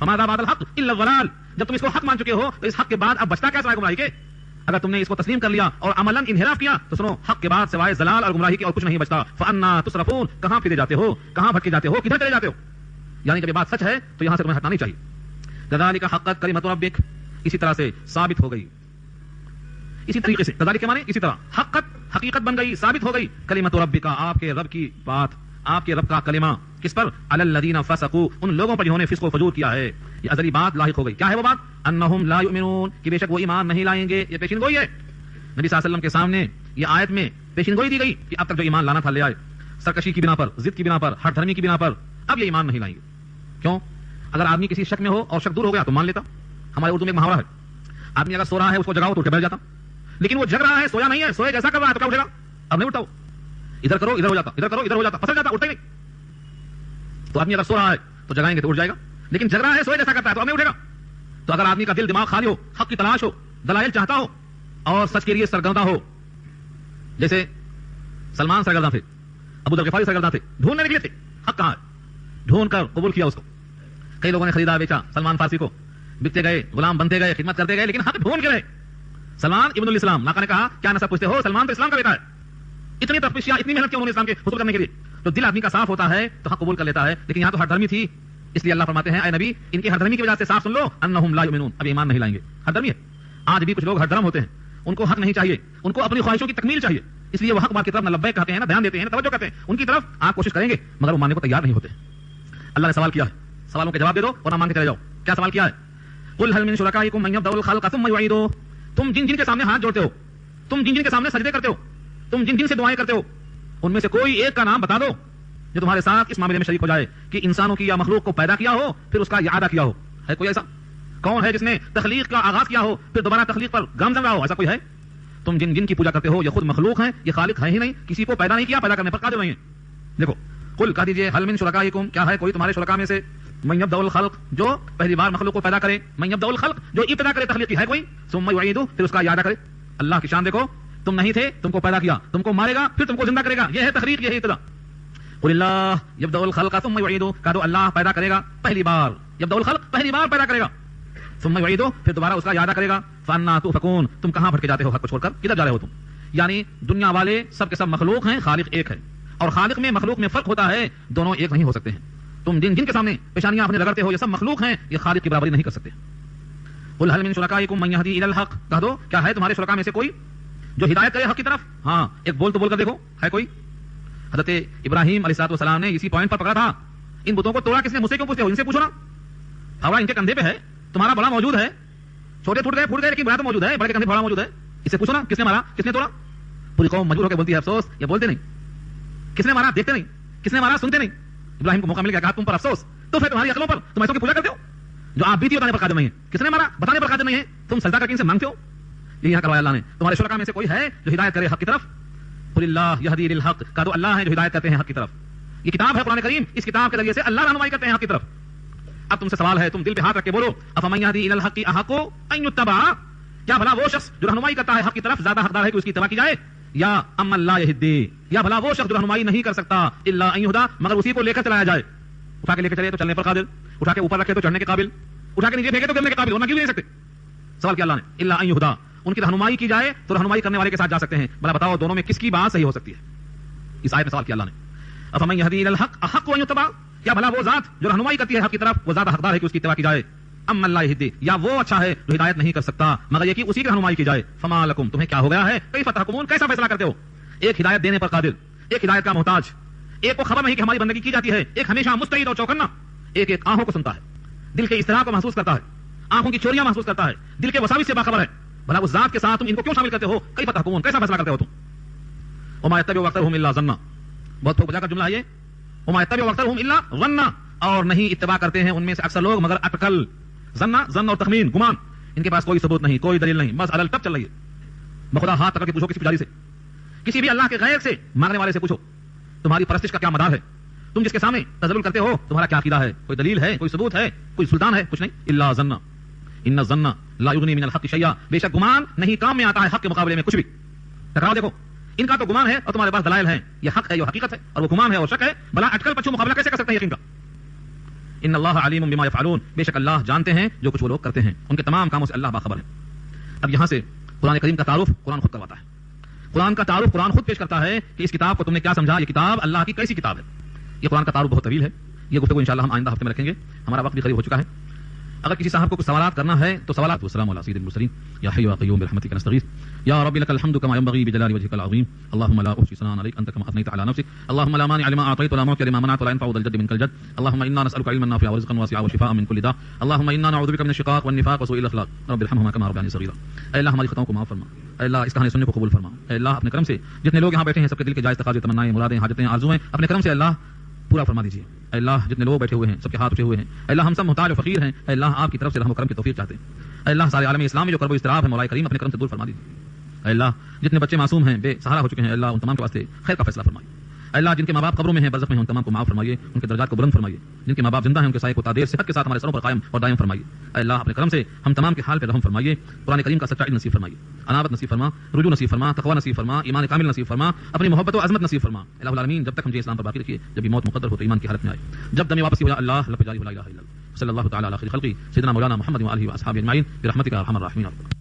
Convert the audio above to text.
فماذا بعد الحق الا الضلال. جب تم اس کو حق مان چکے ہو تو اس حق کے بعد اب بچتا کیا سوائے گمراہی کے؟ اگر تم نے اس کو تسلیم کر لیا اور عملاً انحراف کیا تو سنو حق کے بعد سوائے ضلال اور گمراہی کے اور کچھ نہیں بچتا. فانا تصرفون، کہاں پھرے جاتے ہو، کہاں بھٹکے جاتے ہو، کدھر چلے جاتے ہو؟ یعنی جب یہ بات سچ ہے تو یہاں سے تمہیں ہٹنا نہیں چاہیے. کذالک حقت کلمۃ ربک، اسی طرح سے ثابت ہو گئی، اسی طریقے سے کذالک کے معنی اسی طرح، حقت حقیقت بن گئی، ثابت ہو گئی، کلمۃ ربک آپ کے رب کی بات، آپ کے رب کا کلمہ، کس پر؟ علی الذین فسقوا، ان لوگوں پر جنہوں نے فسق و فجور کیا ہے. یہ ازلی بات لاحق ہو گئی. کیا ہے وہ بات؟ انہم لا یؤمنون، کہ بے شک وہ ایمان نہیں لائیں گے. یہ پیشین گوئی ہے نبی صلی اللہ علیہ وسلم کے سامنے. یہ آیت میں پیشین گوئی دی گئی کہ اب تک جو ایمان لانا تھا لے آئے، سرکشی کی بنا پر، ضد کی بنا پر، ہر دھرمی کی بنا پر، اب یہ ایمان نہیں لائیں گے. کیوں؟ اگر آدمی کسی شک میں ہو اور شک دور ہو گیا تو مان لیتا. ہمارے اردو میں ایک محاورہ ہے، آدمی اگر سو رہا ہے اس کو جگاؤ تو اٹھ کے بیٹھ جاتا، لیکن وہ جگ رہا ہے، سویا نہیں ہے، سوئے جیسا کر رہا ہے تو کیا اٹھے گا؟ اب نہیں اٹھتا. ادھر کرو ادھر ہو جاتا، ادھر کرو ادھر ہو جاتا، پھنس جاتا، اٹھتا ہی نہیں. تو آدمی اگر سو رہا ہے تو جگائیں گے تو اٹھ جائے گا، لیکن جگ رہا ہے، سوئے جیسا کرتا ہے تو اب نہیں اٹھے گا. تو اگر آدمی کا دل دماغ خالی ہو، حق کی تلاش ہو، دلائل چاہتا ہو اور سچ کے لیے سرگرداں ہو، جیسے سلمان سرگرداں تھے، ابو ذر غفاری سرگرداں تھے، ڈھونڈنے نکلے تھے حق کہاں ہے، ڈھونڈ کر قبول کیا اس کو. کئی لوگوں نے خریدا بیچا سلمان فارسی کو، بکتے گئے، غلام بنتے گئے، خدمت کرتے گئے، لیکن حق ڈھونڈ کے رہے. سلمان ابن الاسلام، ناقہ نے کہا کیا نسب پوچھتے ہو، سلمان تو اسلام کا بیٹا ہے. اتنی تپسیاں، اتنی محنت کیوں انہوں نے اسلام کے حصول کرنے کے لیے. تو دل آدمی کا صاف ہوتا ہے تو حق قبول کر لیتا ہے. لیکن یہاں تو ہر دھرمی تھی، اس لیے اللہ فرماتے ہیں اے نبی ان کی ہر دھرمی کی وجہ سے صاف سن لو، انہم لا یؤمنون، اب ایمان نہیں لائیں گے. ہر دھرمی ہے. آج بھی کچھ لوگ ہر دھرم ہوتے ہیں، ان کو حق نہیں چاہیے، ان کو اپنی خواہشوں کی تکمیل چاہیے، اس لیے وہ حق بات کی طرف نہ لبیک کہتے ہیں، نہ دھیان دیتے ہیں، نہ توجہ کرتے ہیں. ان کی طرف آپ کوشش کریں گے مگر وہ ماننے کو تیار نہیں ہوتے. اللہ نے سوال کیا ہے، سوالوں کے جواب دے دو اور نہ مان کے چلے جاؤ. کیا سوال کیا ہے؟ قل هل من شركائكم من يبدأ الخلق ثم يعيده. تم جن جن کے سامنے ہاتھ جوڑتے ہو، تم جن جن کے سامنے سجدے کرتے ہو، تم جن جن سے دعائیں کرتے ہو، ان میں سے کوئی ایک کا نام بتا دو جو تمہارے ساتھ اس معاملے میں شریک ہو جائے کہ انسانوں کی یا مخلوق کو پیدا کیا ہو پھر اس کا اعادہ کیا ہو. ہے کوئی ایسا؟ کون ہے جس نے تخلیق کا آغاز کیا ہو پھر دوبارہ تخلیق پر گامزن رہا ہو؟ ایسا کوئی ہے؟ تم جن جن کی پوجا کرتے ہو یہ خود مخلوق ہیں، یہ خالق ہے ہی نہیں، کسی کو پیدا نہیں کیا، پیدا کرنے پر قادر نہیں ہے. دیکھو قل کہہ دیجئے هل من شركائكم، کیا ہے کوئی تمہارے شرکا میں سے من يبدأ الخلق، جو پہلی بار مخلوق کو پیدا کرے، من يبدأ الخلق، جو ابتدا کرے تخلیق کی، ہے کوئی؟ ثم يعيده، پھر اس کا اعادہ کرے. اللہ کی شان دیکھو، تم نہیں تھے، تم کو پیدا کیا، تم کو مارے گا، پھر تم کو زندہ کرے گا. یہ ہے تخلیق، یہ ہے ابتدا. قل اللہ یبدأ الخلق ثم يعيده، کہہ دو اللہ پیدا کرے گا پہلی بار، یبدأ الخلق پہلی بار پیدا کرے گا، ثم يعيده پھر دوبارہ اس کا اعادہ کرے گا. فانا تؤفكون، تم کہاں بھٹکے جاتے ہو حق کو چھوڑ کر، کدھر جا رہے ہو تم؟ یعنی دنیا والے سب کے سب مخلوق ہیں، خالق ایک ہے، اور خالق میں مخلوق میں فرق ہوتا ہے، دونوں ایک نہیں ہو سکتے ہیں. تم جن جن کے سامنے پیشانیاں اپنے رگڑتے ہو یہ سب مخلوق ہیں، یہ خالق کی برابری نہیں کر سکتے. قل هل من شركائكم من يهدي الى الحق، کہہ دو کیا ہے تمہارے شرکا میں سے کوئی جو ہدایت کرے حق کی طرف؟ ہاں ایک بول تو بول کر دیکھو، ہے کوئی؟ حضرت ابراہیم علیہ السلام نے اسی پوائنٹ پر پکڑا تھا. ان بتوں کو توڑا کس نے؟ مجھ سے کیوں پوچھتے ہو؟ ان سے پوچھو نا. ہوا ان کے کندھے پہ ہے، تمہارا بڑا موجود ہے، چھوٹے ٹوٹ گئے لیکن بڑا تو موجود ہے، بڑے کے کندھے بڑا موجود ہے. اس سے پوچھو نا کس نے مارا، کس نے توڑا؟ پوری قوم مجبور ہو کے بولتی ہے افسوس، یہ بولتے نہیں. کس نے مارا دیکھتے نہیں، کس نے مارا سنتے نہیں. ابراہیم کو موقع مل گیا کہا تم پر افسوس، تو پھر تمہاری عقلوں پر تم ایسوں کی پوجا کرتے ہو جو آپ بیتی بتانے پر قادر نہیں ہے. کس نے مارا بتانے پر قادر نہیں ہے، تم سجدہ کر کے ان سے مانگتے ہو. یہ یہاں کروایا اللہ نے. تمہارے شرکا میں سے کوئی ہے جو ہدایت کرے حق کی طرف؟ قل اللہ یہدی للحق، کہہ دو اللہ ہے جو ہدایت کرتے ہیں حق کی طرف. یہ کتاب ہے قرآن کریم، اس کتاب کے ذریعے سے اللہ رہنمائی کرتے ہیں حق کی طرف. اب تم سے سوال ہے، تم دل پہ ہاتھ رکھ کے بولو افمن یہدی الی الحق احق ان یتبع، کیا بھلا وہ شخص جو رہنمائی کرتا ہے حق کی طرف زیادہ حقدار ہے کہ اس کی اتباع کی جائے، یا ام لا یہدی، یا بھلا وہ شخص جو رہنمائی نہیں کر سکتا الا ان یہدی، مگر اسی کو لے کر چلایا جائے. اٹھا کے لے کے چلے تو چلنے پر قادر، اٹھا کے اوپر رکھے تو چڑھنے کے قابل، اٹھا کے نیچے پھینکے تو گرنے کے قابل، ورنہ کیوں نہیں سکتے؟ سوال کیا اللہ نے الا ان یہدی، ان کی رہنمائی کی جائے تو رہنمائی کرنے والے کے ساتھ جا سکتے ہیں. بھلا بتاؤ دونوں میں کس کی بات صحیح ہو سکتی ہے؟ اس آیت میں سوال کیا اللہ نے. افمن یہدی الی الحق احق ان یتبع، کیا بھلا وہ ذات جو رہنمائی کرتی ہے حق کی طرف وہ زیادہ حقدار ہے کہ اس کی اتباع کی جائے، ام لا یہدی، یا وہ اچھا ہے جو ہدایت نہیں کر سکتا مگر یہ کہ اسی کی رہنمائی کی جائے. فما لکم، تمہیں کیا ہو گیا ہے، کیف تحکمون، کیسا فیصلہ کرتے ہو؟ ایک ہدایت دینے پر قادر، ایک ہدایت کا محتاج، ایک کو خبر نہیں کہ ہماری بندگی کی جاتی ہے، ایک ہمیشہ مستعد اور چوکنا، ایک ایک آنکھوں کو سنتا ہے، دل کے اضطراب کو محسوس کرتا ہے، آنکھوں کی چوریاں محسوس کرتا ہے، دل کے وساوس سے باخبر ہے. بھلا اس ذات کے ساتھ تم ان کو کیوں شامل کرتے ہو؟ کیف تحکمون، کیسا فیصلہ کرتے ہو تم؟ وما یتبع اکثرهم الا ظنا، بہت پھوک بجا کر جملہ ہے یہ. وما یتبع اکثرهم الا ظنا، اور نہیں اتباع کرتے ہیں ان میں سے اکثر لوگ مگر اٹکل، ظن اور تخمین، گمان. ان کے پاس کوئی ثبوت نہیں، کوئی دلیل نہیں، بس الٹپ چل رہی ہے. بخدا ہاتھ پکڑ کے پوچھو کسی پجاری سے، کسی بھی اللہ کے غیر سے مانگنے والے سے پوچھو تمہاری پرستش کا کیا مدار ہے، تم جس کے سامنے تذلل کرتے ہو تمہارا کیا عقیدہ ہے، کوئی دلیل ہے، کوئی ثبوت ہے، کوئی سلطان ہے؟ کچھ نہیں. الا ظن ان الظن لا یغنی من الحق شیئا، بے شک گمان نہیں کام میں آتا ہے حق کے مقابلے میں کچھ بھی. ٹکراؤ دیکھو، ان کا تو گمان ہے اور تمہارے پاس دلائل ہیں. یہ حق ہے، یہ حقیقت ہے، اور وہ گمان ہے اور شک ہے. بھلا اٹکل پچھو مقابلہ کیسے کر سکتے ہیں یقین کا؟ ان اللہ علیم بما یفعلون، بے شک اللہ جانتے ہیں جو کچھ وہ لوگ کرتے ہیں، ان کے تمام کاموں سے اللہ باخبر ہے۔ اب یہاں سے قرآن کریم کا تعارف قرآن خود کرواتا ہے۔ قرآن کا تعارف قرآن خود پیش کرتا ہے کہ اس کتاب کو تم نے کیا سمجھا، یہ کتاب اللہ کی کیسی کتاب ہے۔ یہ قرآن کا تعارف بہت طویل ہے، یہ گفتگو انشاءاللہ ہم آئندہ ہفتے میں رکھیں گے، ہمارا وقت بھی قریب ہو چکا ہے۔ اگر کسی صاحب کو کچھ سوالات کرنا ہے تو سوالات، والسلام علی سید المرسلین یا حی یا قیوم برحمتک نستغیث یا رب لک الحمد کما ينبغي بجلال وجهك العظیم اللهم لا احصي ثناء عليك انت كما اثنيت على نفسك اللهم لا مانع لما اعطيت ولا معطي لما منعت ولا ينفع ذا الجد منك الجد اللهم انا نسالك علما نافعا ورزقا واسعا وشفاء من كل داء اللهم انا نعوذ بك من الشقاق والنفاق وسوء الاخلاق رب ارحمهما كما ربياني صغيرا۔ اے اللہ ہماری خطاؤں کو معاف فرما، اے اللہ اس کہانی سننے کو قبول فرما، اے اللہ اپنے کرم سے جتنے لوگ یہاں بیٹھے ہیں سب کے دل کے جائز تقاضے، تمنائیں، مرادیں، حاجتیں، آرزویں اپنے کرم سے اللہ پورا فرما دیجیے۔ اے اللہ جتنے لوگ بیٹھے ہوئے ہیں سب کے ہاتھ اٹھے ہوئے ہیں، اے اللہ ہم سب محتاج و فقیر ہیں، اے اللہ آپ کی طرف سے رحم و کرم کی توفیق چاہتے ہیں۔ اے اللہ سارے عالم اسلام میں جو کرب و اضطراب ہے مولا کریم اپنے کرم سے دور فرما دیجیے۔ اے اللہ جتنے بچے معصوم ہیں، بے سہارا ہو چکے ہیں، اے اللہ ان تمام کے واسطے خیر کا فیصلہ فرمائیے۔ اے اللہ جن کے ماں باپ قبروں میں ہیں، برزخ میں ہیں، ان تمام کو معاف فرمائیے، ان کے درجات کو بلند فرمائیے۔ جن کے ماں باپ زندہ ہیں ان کے سائے کو تعدیر صحت کے ساتھ ہمارے سروں پر قائم اور دائم فرمائیے۔ اے اللہ اپنے کرم سے ہم تمام کے حال پہ رحم فرمائیے، قرآن کریم کا سچا علم نصیب فرمائیے، انابت نصیب فرما، رجوع نصیب فرما، تقوی نصیب فرما، ایمان کامل نصیب فرما، اپنی محبت و عظمت نصیب فرما۔ الہ العالمین جب تک ہم اسلام پر باقی رکھیے، جب یہ موت مقدر ہو تو ایمان کی حالت میں آئے، جب دم واپسی ہو جائے اللہ لا الہ الا اللہ صلی اللہ تعالی علی خیر خلقی سیدنا مولانا محمد و آلہ و اصحابہ اجمعین برحمتک یا ارحم الراحمین۔